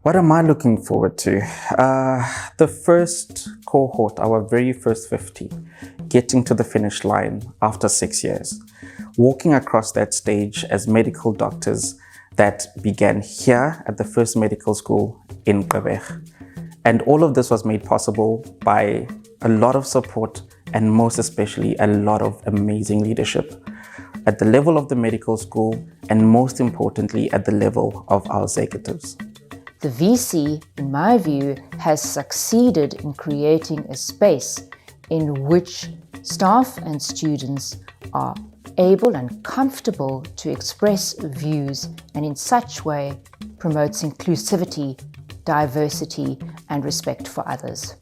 What am I looking forward to? The first cohort, our very first 50, getting to the finish line after 6 years, walking across that stage as medical doctors that began here at the first medical school in Gqeberha. And all of this was made possible by a lot of support and most especially a lot of amazing leadership at the level of the medical school and most importantly at the level of our executives. The VC, in my view, has succeeded in creating a space in which staff and students are able and comfortable to express views and in such way promotes inclusivity, diversity and respect for others.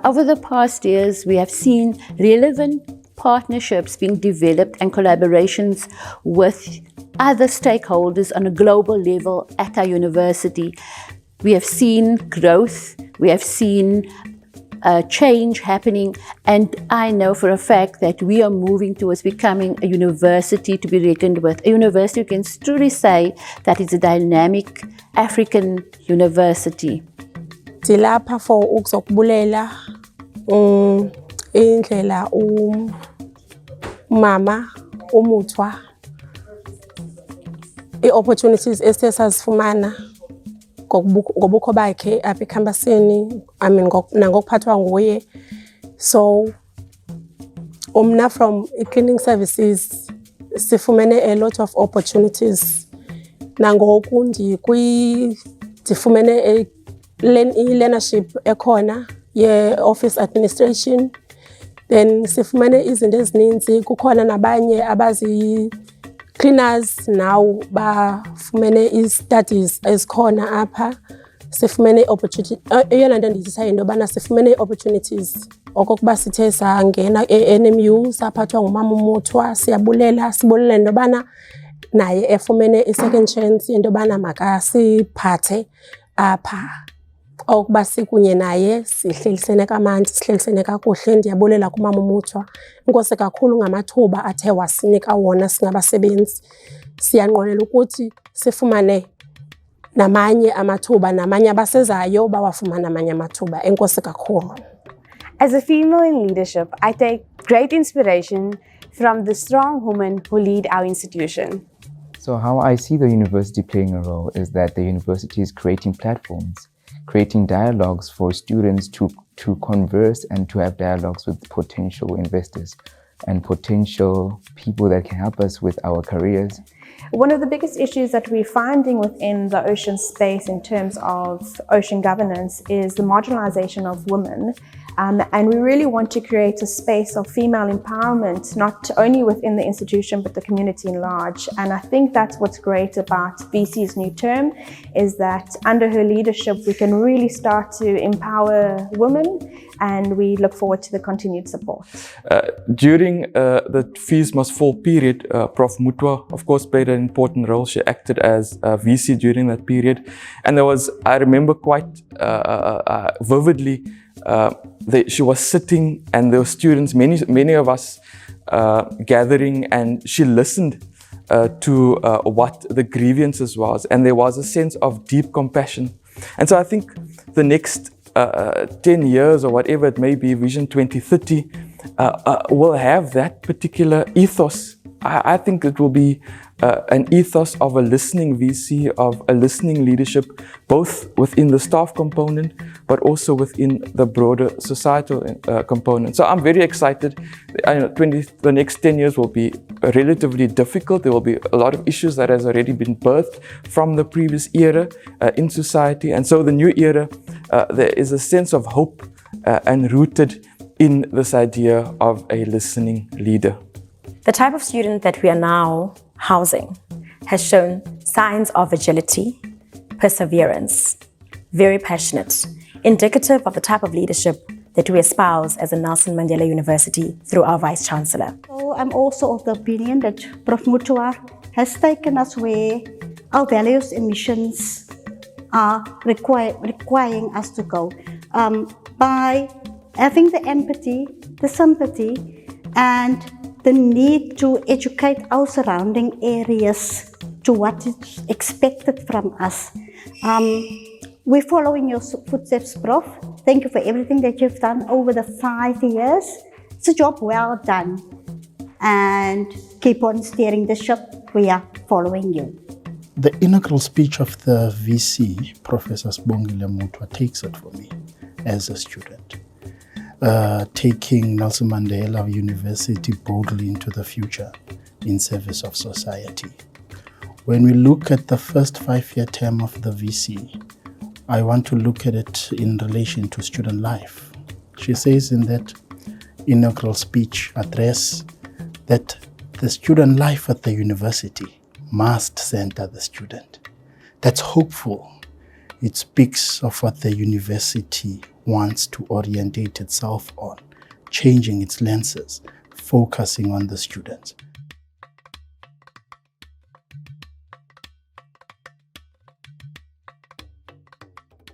Over the past years, we have seen relevant partnerships being developed and collaborations with other stakeholders on a global level at our university. We have seen growth, we have seen change happening, and I know for a fact that we are moving towards becoming a university to be reckoned with. A university you can truly say that it's a dynamic African university. Dilapha for ukuzokubulela indlela umama uMuthwa i-opportunities esesazifumana ngobukho bakhe apha ekhampasini, nangokuphathwa nguye. So mna from cleaning services sifumene a lot of opportunities. Nangoku ndifumene i-learnership ekhona ye-office administration. Then sifumene izinto ezininzi, kukhona nabanye abazi-cleaners now bafumene i-studies ezikhona apha. Sifumene opportunity, eyona nto ndiyithethayo into yobana sifumene opportunities okokuba sithe sangena e-NMU saphathwa ngumama uMuthwa. Sibulela into yobana naye efumene i-second chance into yobana makasiphathe apha, okuba sikunye naye sihlelisene kamanzi, sihlelisene kakuhle. Ndiyabulela kumama uMuthwa, inkosi kakhulu ngamathuba athe wasinika wona singabasebenzi. Siyanqwenela ukuthi sifumane namanye amathuba, namanye abasezayo bawafumana amanye amathuba. Enkosi kakhulu. As a female in leadership, I take great inspiration from the strong women who lead our institution. So how I see the university playing a role is that the university is creating platforms, creating dialogues for students to converse and to have dialogues with potential investors and potential people that can help us with our careers. One of the biggest issues that we're finding within the ocean space in terms of ocean governance is the marginalization of women. And we really want to create a space of female empowerment, not only within the institution, but the community in large. And I think that's what's great about VC's new term, is that under her leadership, we can really start to empower women, and we look forward to the continued support. During the Fees Must Fall period, Prof. Muthwa, of course, played an important role. She acted as VC during that period. And there was, I remember quite vividly, she was sitting and there were students, many of us gathering, and she listened to what the grievances was, and there was a sense of deep compassion. And so I think the next 10 years or whatever it may be, Vision 2030, will have that particular ethos. I think it will be an ethos of a listening VC, of a listening leadership, both within the staff component, but also within the broader societal component. So I'm very excited. The next 10 years will be relatively difficult. There will be a lot of issues that has already been birthed from the previous era in society. And so the new era, there is a sense of hope and rooted in this idea of a listening leader. The type of student that we are now housing has shown signs of agility, perseverance, very passionate, indicative of the type of leadership that we espouse as a Nelson Mandela University through our Vice-Chancellor. So I'm also of the opinion that Prof. Muthwa has taken us where our values and missions are requiring us to go. By having the empathy, the sympathy, and the need to educate our surrounding areas to what is expected from us. We're following your footsteps, Prof. Thank you for everything that you've done over the 5 years. It's a job well done. And keep on steering the ship. We are following you. The inaugural speech of the VC, Professor Sibongile Muthwa, takes it for me as a student. Taking Nelson Mandela University boldly into the future in service of society. When we look at the first 5-year term of the VC, I want to look at it in relation to student life. She says in that inaugural speech address that the student life at the university must center the student. That's hopeful. It speaks of what the university wants to orientate itself on, changing its lenses, focusing on the students.